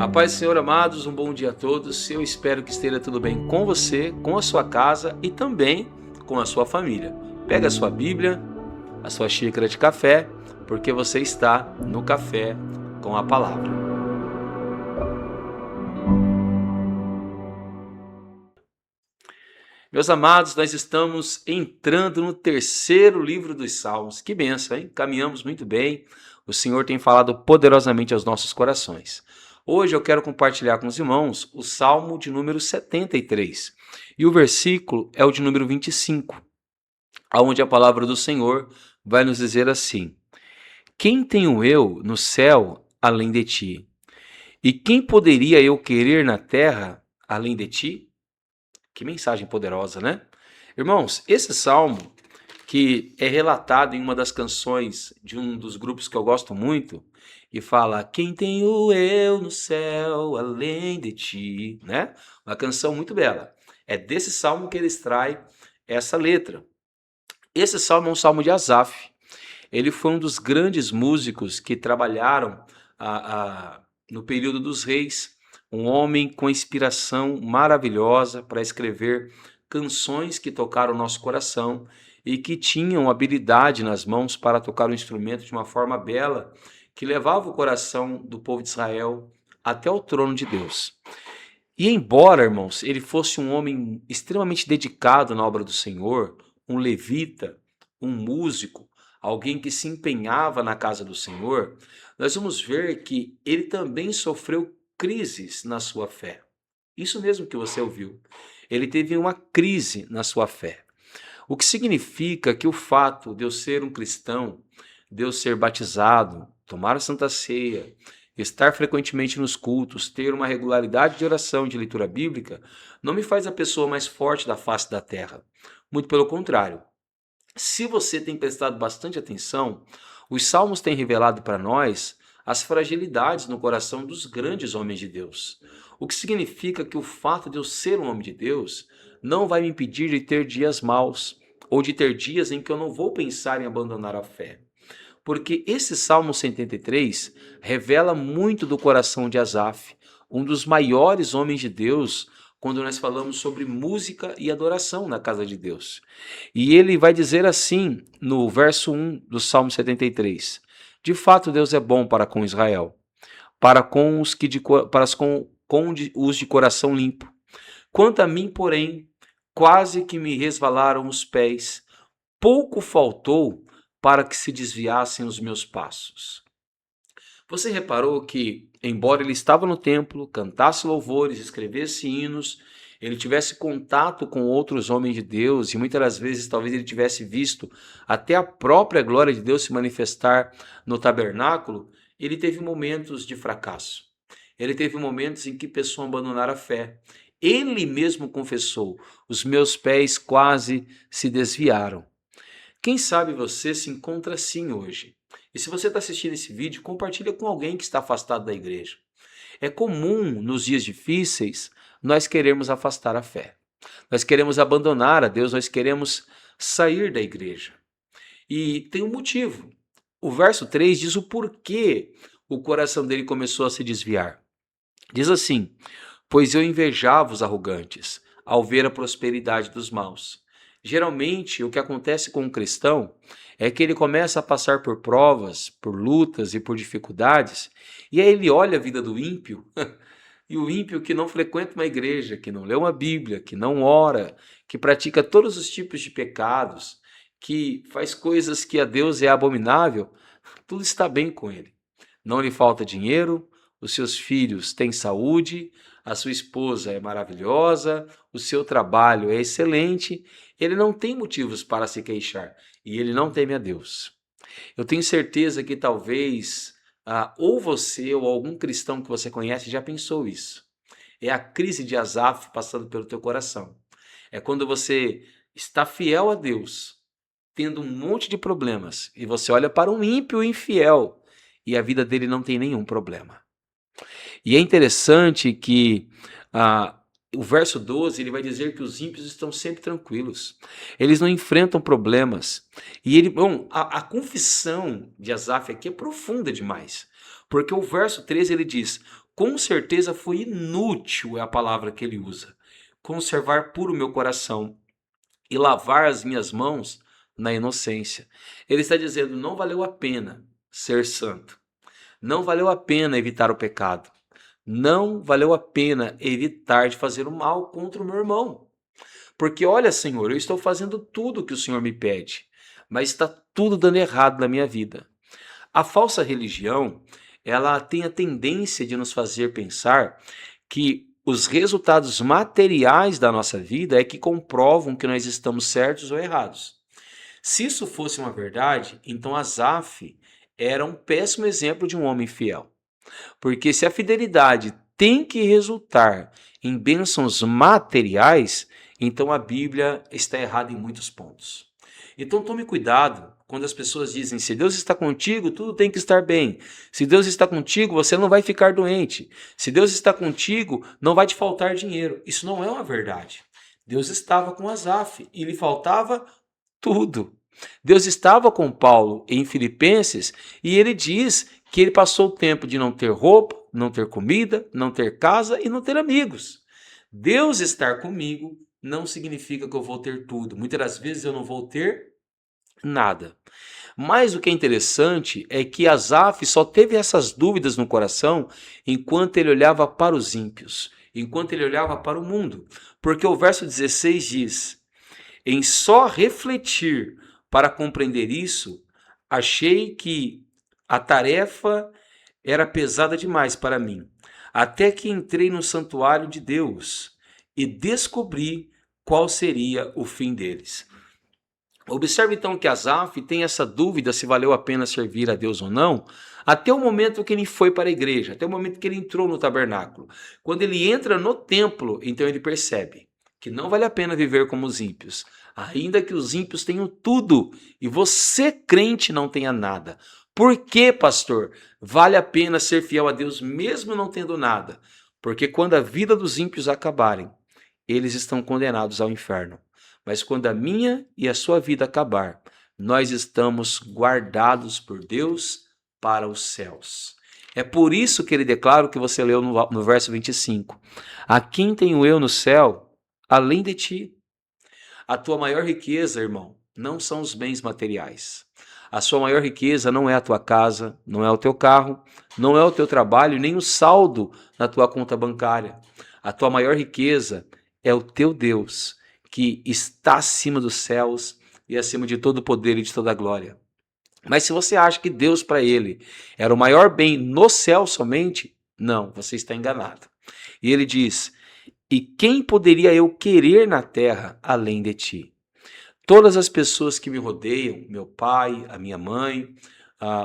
A paz do Senhor, amados, um bom dia a todos. Eu espero que esteja tudo bem com você, com a sua casa e também com a sua família. Pega a sua Bíblia, a sua xícara de café, porque você está no Café com a Palavra. Meus amados, nós estamos entrando no terceiro livro dos Salmos. Que bênção, hein? Caminhamos muito bem. O Senhor tem falado poderosamente aos nossos corações. Hoje eu quero compartilhar com os irmãos o Salmo de número 73. E o versículo é o de número 25, onde a palavra do Senhor vai nos dizer assim: Quem tenho eu no céu além de ti? E quem poderia eu querer na terra além de ti? Que mensagem poderosa, né? Irmãos, esse salmo, que é relatado em uma das canções de um dos grupos que eu gosto muito, e fala: Quem tenho eu no céu além de ti, né? Uma canção muito bela. É desse salmo que ele extrai essa letra. Esse salmo é um salmo de Asaf. Ele foi um dos grandes músicos que trabalharam no período dos reis, um homem com inspiração maravilhosa para escrever canções que tocaram o nosso coração e que tinham habilidade nas mãos para tocar o instrumento de uma forma bela, que levava o coração do povo de Israel até o trono de Deus. E embora, irmãos, ele fosse um homem extremamente dedicado na obra do Senhor, um levita, um músico, alguém que se empenhava na casa do Senhor, nós vamos ver que ele também sofreu crises na sua fé. Isso mesmo que você ouviu. Ele teve uma crise na sua fé. O que significa que o fato de eu ser um cristão, de eu ser batizado, tomar a Santa Ceia, estar frequentemente nos cultos, ter uma regularidade de oração, de leitura bíblica, não me faz a pessoa mais forte da face da terra. Muito pelo contrário. Se você tem prestado bastante atenção, os salmos têm revelado para nós as fragilidades no coração dos grandes homens de Deus. O que significa que o fato de eu ser um homem de Deus não vai me impedir de ter dias maus ou de ter dias em que eu não vou pensar em abandonar a fé. Porque esse Salmo 73 revela muito do coração de Asaf, um dos maiores homens de Deus, quando nós falamos sobre música e adoração na casa de Deus. E ele vai dizer assim, no verso 1 do Salmo 73: De fato, Deus é bom para com Israel, para com os que os de coração limpo. Quanto a mim, porém, quase que me resvalaram os pés, pouco faltou para que se desviassem os meus passos. Você reparou que, embora ele estava no templo, cantasse louvores, escrevesse hinos, ele tivesse contato com outros homens de Deus e muitas das vezes talvez ele tivesse visto até a própria glória de Deus se manifestar no tabernáculo, ele teve momentos de fracasso. Ele teve momentos em que pessoas abandonaram a fé. Ele mesmo confessou: os meus pés quase se desviaram. Quem sabe você se encontra assim hoje. E se você está assistindo esse vídeo, compartilha com alguém que está afastado da igreja. É comum, nos dias difíceis, nós queremos afastar a fé. Nós queremos abandonar a Deus, nós queremos sair da igreja. E tem um motivo. O verso 3 diz o porquê o coração dele começou a se desviar. Diz assim: Pois eu invejava os arrogantes, ao ver a prosperidade dos maus. Geralmente, o que acontece com um cristão é que ele começa a passar por provas, por lutas e por dificuldades, e aí ele olha a vida do ímpio, e o ímpio que não frequenta uma igreja, que não lê uma Bíblia, que não ora, que pratica todos os tipos de pecados, que faz coisas que a Deus é abominável, tudo está bem com ele. Não lhe falta dinheiro, os seus filhos têm saúde, a sua esposa é maravilhosa, o seu trabalho é excelente, ele não tem motivos para se queixar e ele não teme a Deus. Eu tenho certeza que talvez ou você ou algum cristão que você conhece já pensou isso. É a crise de Asaf passando pelo teu coração. É quando você está fiel a Deus, tendo um monte de problemas, e você olha para um ímpio infiel e a vida dele não tem nenhum problema. E é interessante que o verso 12 ele vai dizer que os ímpios estão sempre tranquilos. Eles não enfrentam problemas. E a confissão de Asaf aqui é profunda demais. Porque o verso 13 ele diz: com certeza foi inútil, é a palavra que ele usa. Conservar puro o meu coração e lavar as minhas mãos na inocência. Ele está dizendo, não valeu a pena ser santo. Não valeu a pena evitar o pecado. Não valeu a pena evitar de fazer o mal contra o meu irmão. Porque olha, Senhor, eu estou fazendo tudo o que o Senhor me pede, mas está tudo dando errado na minha vida. A falsa religião, ela tem a tendência de nos fazer pensar que os resultados materiais da nossa vida é que comprovam que nós estamos certos ou errados. Se isso fosse uma verdade, então Asaf era um péssimo exemplo de um homem fiel. Porque se a fidelidade tem que resultar em bênçãos materiais, então a Bíblia está errada em muitos pontos. Então tome cuidado quando as pessoas dizem, se Deus está contigo, tudo tem que estar bem. Se Deus está contigo, você não vai ficar doente. Se Deus está contigo, não vai te faltar dinheiro. Isso não é uma verdade. Deus estava com Asaf e lhe faltava tudo. Deus estava com Paulo em Filipenses e ele diz que ele passou o tempo de não ter roupa, não ter comida, não ter casa e não ter amigos. Deus estar comigo não significa que eu vou ter tudo. Muitas das vezes eu não vou ter nada. Mas o que é interessante é que Asaf só teve essas dúvidas no coração enquanto ele olhava para os ímpios, enquanto ele olhava para o mundo. Porque o verso 16 diz, em só refletir para compreender isso, achei que a tarefa era pesada demais para mim, até que entrei no santuário de Deus e descobri qual seria o fim deles. Observe então que Asaf tem essa dúvida se valeu a pena servir a Deus ou não, até o momento que ele foi para a igreja, até o momento que ele entrou no tabernáculo. Quando ele entra no templo, então ele percebe que não vale a pena viver como os ímpios, ainda que os ímpios tenham tudo e você, crente, não tenha nada. Por que, pastor? Vale a pena ser fiel a Deus mesmo não tendo nada? Porque quando a vida dos ímpios acabarem, eles estão condenados ao inferno. Mas quando a minha e a sua vida acabar, nós estamos guardados por Deus para os céus. É por isso que ele declara o que você leu no verso 25. A quem tenho eu no céu, além de ti? A tua maior riqueza, irmão, não são os bens materiais. A sua maior riqueza não é a tua casa, não é o teu carro, não é o teu trabalho, nem o saldo na tua conta bancária. A tua maior riqueza é o teu Deus, que está acima dos céus e acima de todo poder e de toda glória. Mas se você acha que Deus para ele era o maior bem no céu somente, não, você está enganado. E ele diz, e quem poderia eu querer na terra além de ti? Todas as pessoas que me rodeiam, meu pai, a minha mãe,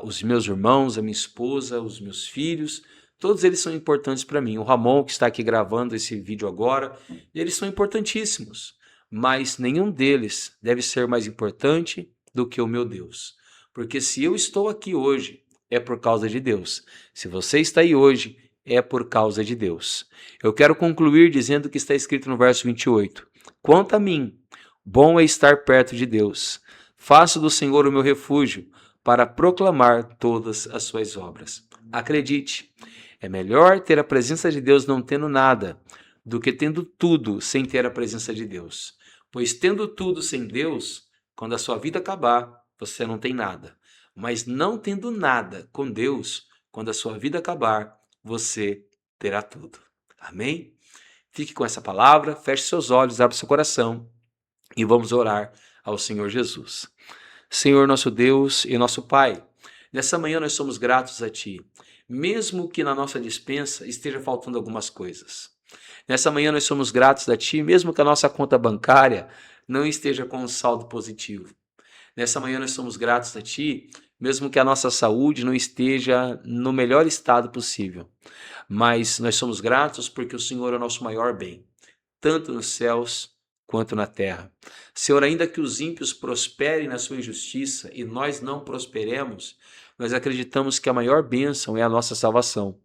os meus irmãos, a minha esposa, os meus filhos, todos eles são importantes para mim. O Ramon, que está aqui gravando esse vídeo agora, eles são importantíssimos. Mas nenhum deles deve ser mais importante do que o meu Deus. Porque se eu estou aqui hoje, é por causa de Deus. Se você está aí hoje, é por causa de Deus. Eu quero concluir dizendo o que está escrito no verso 28. Quanto a mim, bom é estar perto de Deus. Faço do Senhor o meu refúgio para proclamar todas as suas obras. Acredite, é melhor ter a presença de Deus não tendo nada do que tendo tudo sem ter a presença de Deus. Pois tendo tudo sem Deus, quando a sua vida acabar, você não tem nada. Mas não tendo nada com Deus, quando a sua vida acabar, você terá tudo. Amém? Fique com essa palavra, feche seus olhos, abra seu coração e vamos orar ao Senhor Jesus. Senhor nosso Deus e nosso Pai, nessa manhã nós somos gratos a Ti, mesmo que na nossa despensa esteja faltando algumas coisas. Nessa manhã nós somos gratos a Ti, mesmo que a nossa conta bancária não esteja com um saldo positivo. Nessa manhã nós somos gratos a Ti, mesmo que a nossa saúde não esteja no melhor estado possível. Mas nós somos gratos porque o Senhor é o nosso maior bem, tanto nos céus quanto na terra. Senhor, ainda que os ímpios prosperem na sua injustiça e nós não prosperemos, nós acreditamos que a maior bênção é a nossa salvação.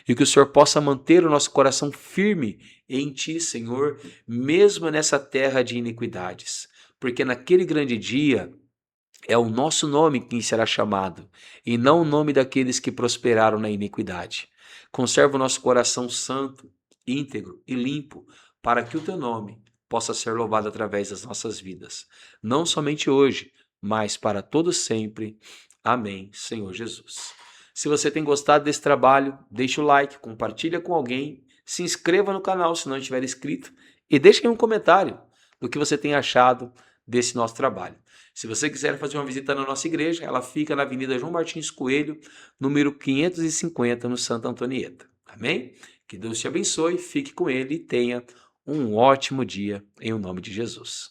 E que o Senhor possa manter o nosso coração firme em Ti, Senhor, mesmo nessa terra de iniquidades. Porque naquele grande dia é o nosso nome quem será chamado, e não o nome daqueles que prosperaram na iniquidade. Conserva o nosso coração santo, íntegro e limpo, para que o teu nome possa ser louvado através das nossas vidas, não somente hoje, mas para todo sempre. Amém, Senhor Jesus. Se você tem gostado desse trabalho, deixa o like, compartilha com alguém, se inscreva no canal se não estiver inscrito e deixe um comentário do que você tem achado desse nosso trabalho. Se você quiser fazer uma visita na nossa igreja, ela fica na Avenida João Martins Coelho, número 550, no Santa Antonieta. Amém? Que Deus te abençoe, fique com ele e tenha um ótimo dia em nome de Jesus.